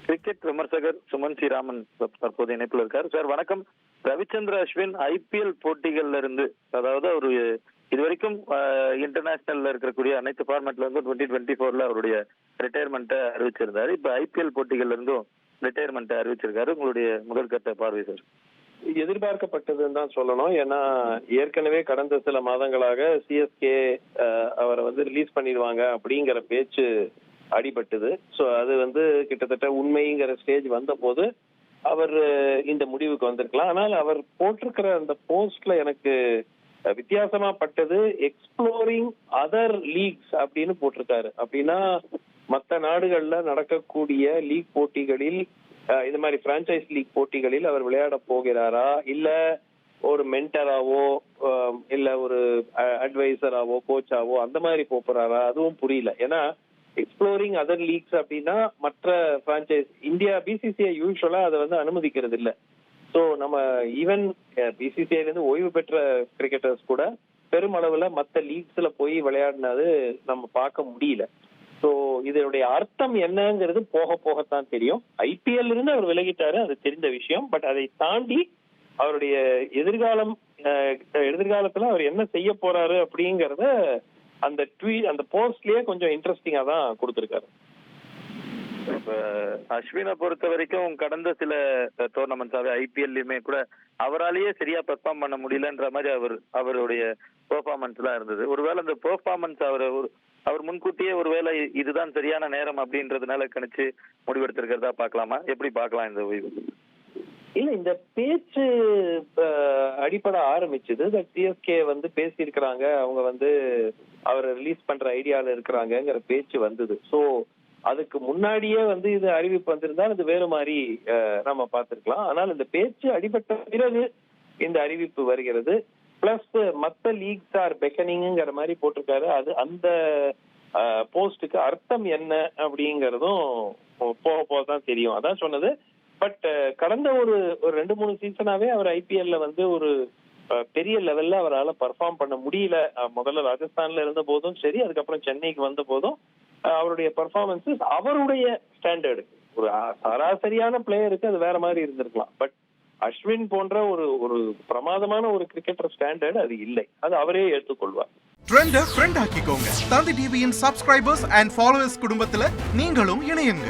Cricket விமர்சகர் Suman C Raman தற்போது இணைப்பில் இருக்கார். சார் வணக்கம். ரவிச்சந்திர அஸ்வின் ஐபிஎல் போட்டிகள்ல இருந்து, அதாவது ஒரு இதுவரைக்கும் இன்டர்நேஷனல்ல இருக்கக்கூடிய அனைத்து ஃபார்மேட்ல இருந்து 2024 அவருடைய ரிட்டையர்மெண்ட்டை அறிவிச்சிருந்தாரு. இப்ப ஐபிஎல் போட்டிகள்ல இருந்தும் ரிட்டையர்மெண்ட்டை அறிவிச்சிருக்காரு. உங்களுடைய முதல் கட்ட பார்வை சார். எதிர்பார்க்கப்பட்டதுன்னு தான் சொல்லணும். ஏன்னா ஏற்கனவே கடந்த சில மாதங்களாக சிஎஸ்கே அவரை ரிலீஸ் பண்ணிடுவாங்க அப்படிங்கிற பேச்சு அடிபட்டது. ஸோ அது கிட்டத்தட்ட உண்மைங்கிற ஸ்டேஜ் வந்த போது அவர் இந்த முடிவுக்கு வந்திருக்கலாம். ஆனால் அவர் போட்டிருக்கிற அந்த போஸ்ட்ல எனக்கு வித்தியாசமா பட்டது எக்ஸ்ப்ளோரிங் அதர் லீக்ஸ் அப்படின்னு போட்டிருக்காரு. அப்படின்னா மற்ற நாடுகள்ல நடக்கக்கூடிய லீக் போட்டிகளில் இந்த மாதிரி பிரான்சைஸ் லீக் போட்டிகளில் அவர் விளையாட போகிறாரா, இல்ல ஒரு மென்டராவோ இல்ல ஒரு அட்வைசராவோ கோச்சாவோ அந்த மாதிரி போறாரா, அதுவும் புரியல. ஏன்னா எக்ஸ்ப்ளோரிங் அதர் லீக்ஸ் அப்படின்னா மற்ற பிரான்சைஸ் இந்தியா பிசிசிஐ யூஸ்வலா அதை அனுமதிக்கிறது இல்லை. ஸோ நம்ம ஈவன் பிசிசிஐல இருந்து ஓய்வு பெற்ற கிரிக்கெட்டர்ஸ் கூட பெருமளவுல மற்ற லீக்ஸ்ல போய் விளையாடினது நம்ம பார்க்க முடியல. ஸோ இதனுடைய அர்த்தம் என்னங்கிறது போக போகத்தான் தெரியும். ஐபிஎல் இருந்து அவர் விலகிட்டாரு, அது தெரிந்த விஷயம். பட் அதை தாண்டி அவருடைய எதிர்காலத்துல அவர் என்ன செய்ய போறாரு அப்படிங்கறத அந்த அந்த போஸ்ட்லயே கொஞ்சம் இன்ட்ரெஸ்டிங்கா தான் கொடுத்திருக்காரு. அஸ்வினை பொறுத்த வரைக்கும் கடந்த சில டோர்னமெண்ட்ஸாவே ஐபிஎல்லையுமே கூட அவராலேயே சரியா பெர்ஃபார்ம் பண்ண முடியலன்ற மாதிரி அவருடைய பெர்ஃபார்மன்ஸ் எல்லாம் இருந்தது. ஒருவேளை அந்த பெர்ஃபார்மன்ஸ் அவர் முன்கூட்டியே ஒருவேளை இதுதான் சரியான நேரம் அப்படின்றதுனால கணிச்சு முடிவெடுத்திருக்கிறதா பார்க்கலாமா? எப்படி பார்க்கலாம் இந்த ஓய்வு? இல்ல, இந்த பேச்சு அடிப்படை ஆரம்பிச்சது சிஎஸ்கே பேசியிருக்கிறாங்க, அவங்க அவரை ரிலீஸ் பண்ற ஐடியால இருக்கிறாங்கிற பேச்சு வந்தது. சோ அதுக்கு முன்னாடியே இது அறிவிப்பு வந்திருந்தால் அது வேற மாதிரி நம்ம பார்த்திருக்கலாம். ஆனால் இந்த பேச்சு அடிபட்ட பிறகு இந்த அறிவிப்பு வருகிறது. பிளஸ் மத்த லீக்ஸ் ஆர் பெக்கனிங்கிற மாதிரி போட்டிருக்காரு. அது அந்த போஸ்டுக்கு அர்த்தம் என்ன அப்படிங்கறதும் போக போகதான் தெரியும். அதான் சொன்னது. பட் கடந்த ஒரு 2-3 சீசனாவே அவர் ஐபிஎல்ல ஒரு பெரிய லெவல்ல அவரால் பர்ஃபார்ம் பண்ண முடியல. முதல்ல ராஜஸ்தான்ல இருந்த போதும் சரி, அதுக்கப்புறம் சென்னைக்கு வந்த போதும் அவருடைய பர்ஃபார்மன்ஸஸ் அவருடைய ஸ்டாண்டர்டு, ஒரு சராசரியான பிளேயருக்கு அது வேற மாதிரி இருந்திருக்கலாம். பட் அஸ்வின் போன்ற ஒரு பிரமாதமான ஒரு கிரிக்கெட்டர் ஸ்டாண்டர்டு அது இல்லை. அது அவரே ஏற்றுக்கொள்வார். ட்ரெண்ட ஃப்ரெண்ட் ஆக்கிக்கோங்க. தந்தி டிவியின் சப்ஸ்கிரைபர்ஸ் அண்ட் ஃபாலோவர்ஸ் குடும்பத்துல நீங்களும் இணையுங்க.